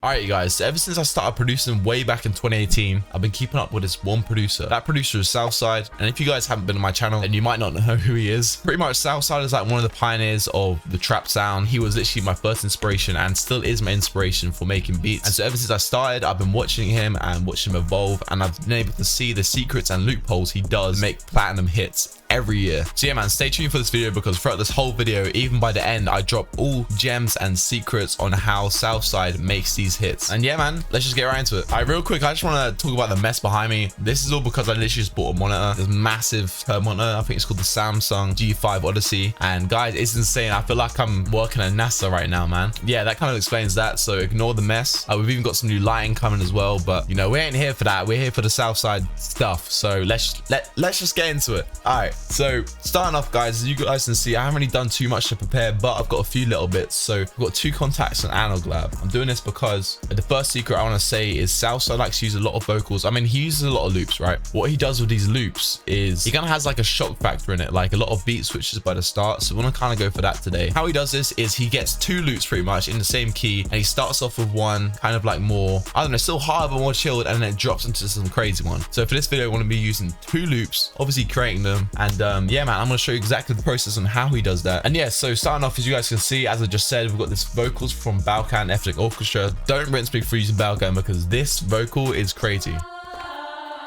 Alright you guys, so ever since I started producing way back in 2018, I've been keeping up with this one producer. That producer is Southside, and if you guys haven't been on my channel, then you might not know who he is. Pretty much Southside is like one of the pioneers of the trap sound. He was literally my first inspiration and still is my inspiration for making beats. And so ever since I started, I've been watching him and watching him evolve, and I've been able to see the secrets and loopholes he does make platinum hits every year. So yeah man, stay tuned for this video because throughout this whole video, even by the end, I drop all gems and secrets on how Southside makes these hits. And yeah man, let's just get right into it. Alright, real quick, I just want to talk about the mess behind me. This is all because I literally just bought a monitor, this massive monitor. I think it's called the Samsung G5 Odyssey, and guys, it's insane. I feel like I'm working at NASA right now, man. Yeah, that kind of explains that, so ignore the mess. We've even got some new lighting coming as well, but you know, we ain't here for that. We're here for the Southside stuff, so let's just get into it. Alright, so starting off guys, as you guys can see, I haven't really done too much to prepare, but I've got a few little bits. So I've got 2 contacts and analog lab. I'm doing this because the first secret I want to say is Southside likes to use a lot of vocals. I mean, he uses a lot of loops, right? What he does with these loops is he kind of has like a shock factor in it, like a lot of beat switches by the start. So we want to kind of go for that today. How he does this is he gets 2 loops pretty much in the same key, and he starts off with one kind of like more, I don't know, still hard but more chilled, and then it drops into some crazy one. So for this video, I want to be using 2 loops, obviously creating them, and yeah man, I'm going to show you exactly the process on how he does that. And yeah, so starting off, as you guys can see, as I just said, we've got this vocals from Balkan Ethnic Orchestra. Don't rinse me for using Balkan because this vocal is crazy.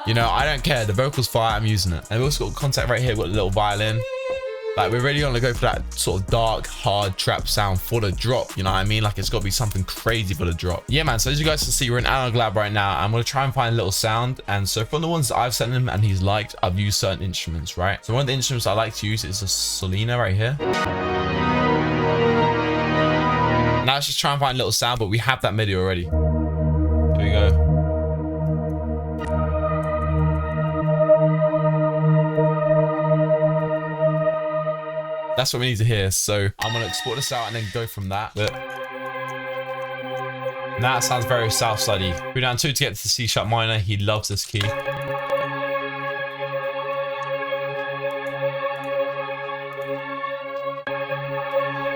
You know, I don't care, the vocal's fire, I'm using it. And we've also got contact right here, we've got a little violin. Like, we're really gonna go for that sort of dark, hard trap sound for the drop. You know what I mean? Like, it's gotta be something crazy for the drop. Yeah, man. So as you guys can see, we're in analog lab right now. I'm gonna try and find a little sound. And so from the ones that I've sent him and he's liked, I've used certain instruments, right? So one of the instruments I like to use is a Solina right here. Now let's just try and find a little sound, but we have that MIDI already. Here we go. That's what we need to hear. So I'm gonna export this out and then go from that. But now it sounds very Southside-y. We're down 2 to get to the C sharp minor. He loves this key.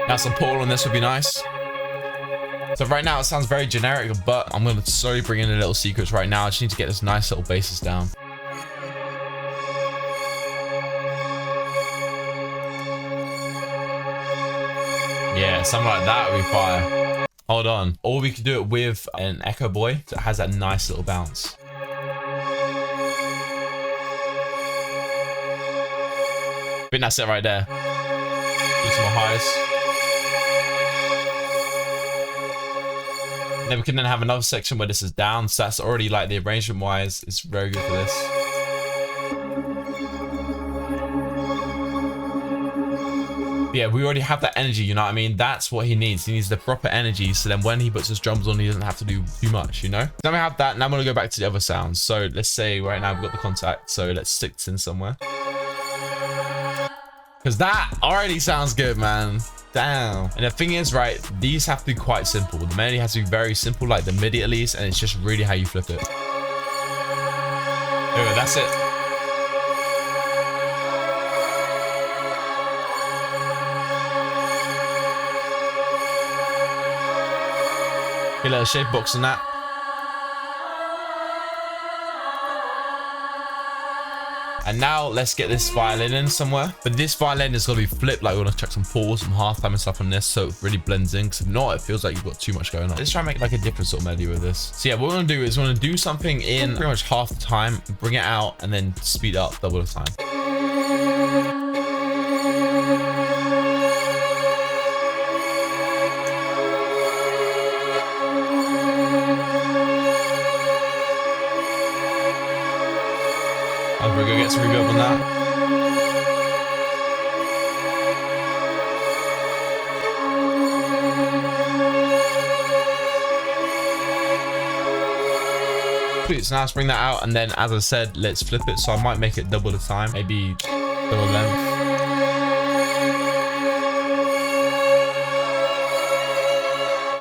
Now some pull on this would be nice. So right now it sounds very generic, but I'm gonna slowly bring in the little secrets right now. I just need to get this nice little basis down. Yeah, something like that would be fire. Hold on. Or we could do it with an Echo Boy that has that nice little bounce. I think that's it right there. Do some more highs. And then we can then have another section where this is down. So that's already like the arrangement wise, it's very good for this. Yeah, we already have that energy, you know what I mean? That's what he needs. He needs the proper energy, so then when he puts his drums on, he doesn't have to do too much, you know? Then we have that. Now I'm gonna go back to the other sounds. So let's say right now we've got the contact, so let's stick this in somewhere, because that already sounds good, man. Damn. And the thing is, right, these have to be quite simple. The melody has to be very simple, like the MIDI at least, and it's just really how you flip it. There we go, that's it. Get a little shape box in that. And now let's get this violin in somewhere. But this violin is going to be flipped. Like, we're going to check some pulls, some halftime and stuff on this, so it really blends in. Because if not, it feels like you've got too much going on. Let's try and make like a different sort of melody with this. So yeah, what we're going to do is we're going to do something in pretty much half the time, bring it out, and then speed up double the time. We're gonna get some reverb on that. Sweet, so now let's bring that out, and then as I said, let's flip it. So I might make it double the time, maybe double length.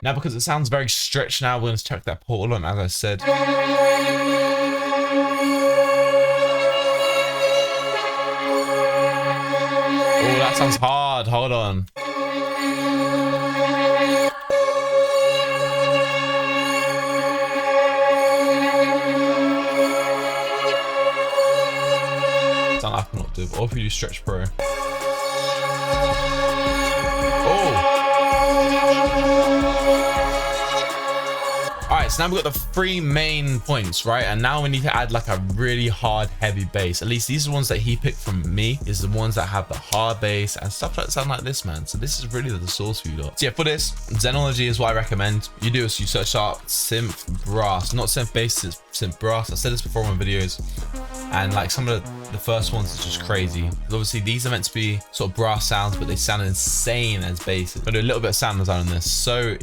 Now because it sounds very stretched now, we're gonna check that portal on, as I said. Oh, that sounds hard. Hold on. or if you do Stretch Pro. Oh. Alright, so now we've got the 3 main points, right? And now we need to add like a really hard, heavy bass. At least these are the ones that he picked from me, is the ones that have the hard bass and stuff that sound like this, man. So this is really the source for you lot. So yeah, for this, Xenology is what I recommend. You do is you search up synth brass, not synth bass, it's synth brass. I said this before in my videos. And like some of the first ones is just crazy. Obviously these are meant to be sort of brass sounds, but they sound insane as basses. But a little bit of sound design on this. So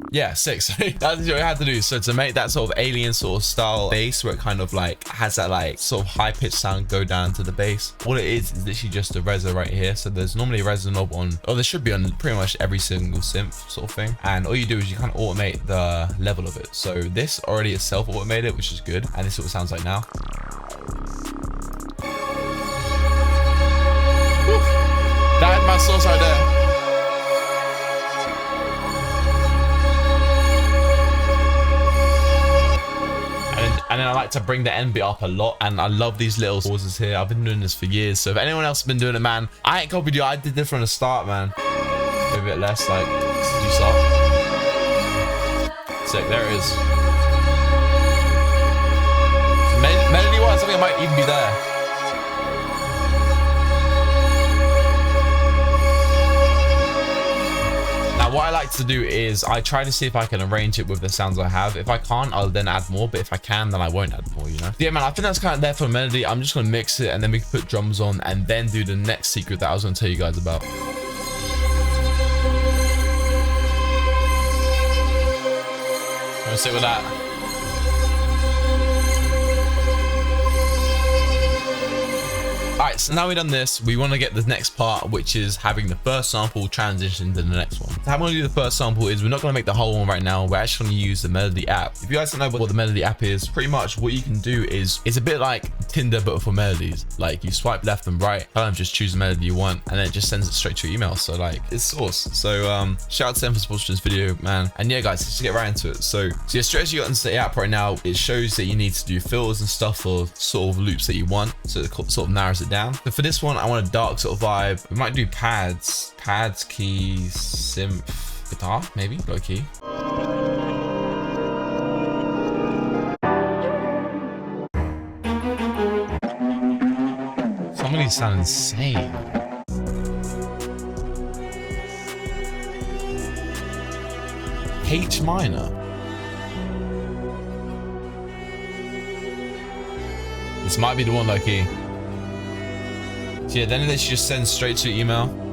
yeah, 6. That's what I had to do. So to make that sort of alien sort of style bass where it kind of like has that like sort of high pitched sound go down to the bass. All it is literally just a reso right here. So there's normally a reso knob on, or there should be on pretty much every single synth sort of thing. And all you do is you kind of automate the level of it. So this already is self-automated, which is good. And this is what it sounds like now. Whew. That had my source right there. And then I like to bring the end bit up a lot, and I love these little pauses here. I've been doing this for years, so if anyone else has been doing it, man, I ain't copied you. I did this from the start, man. Maybe a bit less, like, did you start? Sick, there it is. Melody wise, I think it might even be there. What I like to do is I try to see if I can arrange it with the sounds I have. If I can't, I'll then add more, but if I can, then I won't add more, you know? Yeah, man, I think that's kind of there for a melody. I'm just gonna mix it and then we can put drums on and then do the next secret that I was gonna tell you guys about. I'm gonna sit with that. Alright, so now we've done this, we want to get the next part, which is having the first sample transition to the next one. So how I'm going to do the first sample is we're not going to make the whole one right now. We're actually going to use the Melody app. If you guys don't know what the Melody app is, pretty much what you can do is, it's a bit like Tinder, but for melodies. Like you swipe left and right, kind of just choose the melody you want, and then it just sends it straight to your email. So like, it's sauce. So shout out to them for sponsoring this video, man. And yeah, guys, let's get right into it. So yeah, straight as you got into the app right now, it shows that you need to do filters and stuff for sort of loops that you want. So it sort of narrows it down. So for this one, I want a dark sort of vibe. We might do pads, keys, synth, guitar, maybe, low key. Some of these sound insane. H minor. This might be the one, low key. So yeah, then it just sends straight to your email.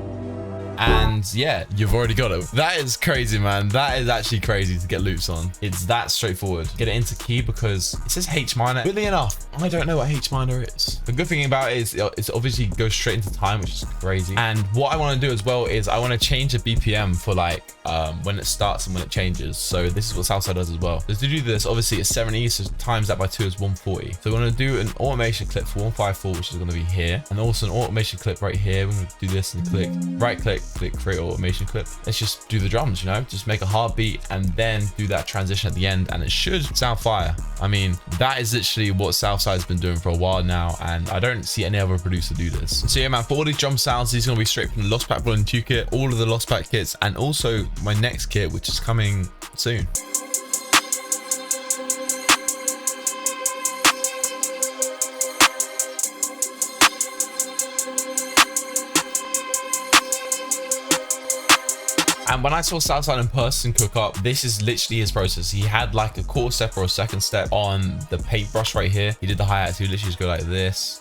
And yeah, you've already got it. That is crazy, man. That is actually crazy to get loops on. It's that straightforward. Get it into key because it says H minor. Weirdly enough, I don't know what H minor is. The good thing about it is it's obviously goes straight into time, which is crazy. And what I want to do as well is I want to change the BPM for like when it starts and when it changes. So this is what Southside does as well. So to do this, obviously it's 70, so times that by 2 is 140. So we're going to do an automation clip for 154, which is going to be here. And also an automation clip right here. We're going to do this and click, right click, create automation clip. Let's just do the drums, you know, just make a hard beat and then do that transition at the end, and it should sound fire. I mean, that is literally what Southside's been doing for a while now, and I don't see any other producer do this. So yeah, man, for all these drum sounds, these are gonna be straight from the Lost Pack Volume 2 kit, all of the Lost Pack kits, and also my next kit, which is coming soon. And when I saw Southside in person cook up, this is literally his process. He had like a quarter step or a second step on the paintbrush right here. He did the hi-hats, he would literally just go like this.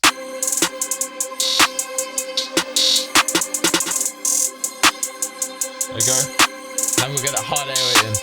There we go. Now we'll get that hard air in.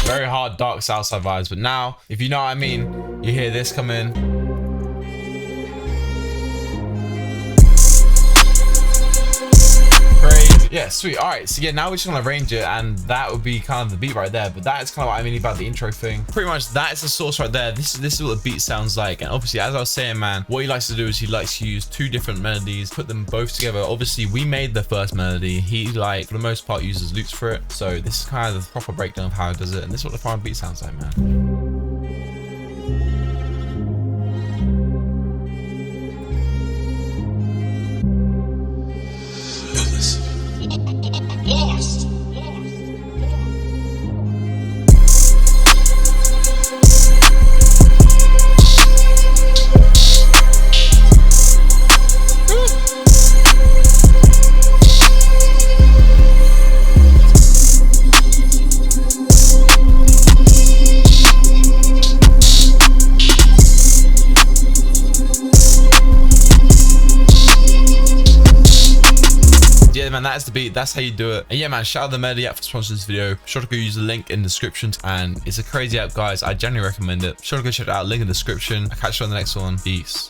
Very hard, dark Southside vibes, but now, if you know what I mean, you hear this come in. Yeah, sweet. All right, so yeah, now we're just gonna arrange it, and that would be kind of the beat right there. But that is kind of what I mean about the intro thing. Pretty much that is the source right there. This is what the beat sounds like. And obviously, as I was saying, man, what he likes to do is he likes to use two different melodies, put them both together. Obviously, we made the first melody. He, like, for the most part, uses loops for it. So this is kind of the proper breakdown of how he does it, and this is what the final beat sounds like, man. Lost. Yeah, man, that is the beat. That's how you do it. And yeah, man, shout out the Melody app for sponsoring this video. Be sure to go use the link in the description. And it's a crazy app, guys. I genuinely recommend it. Be sure to go check it out. Link in the description. I'll catch you on the next one. Peace.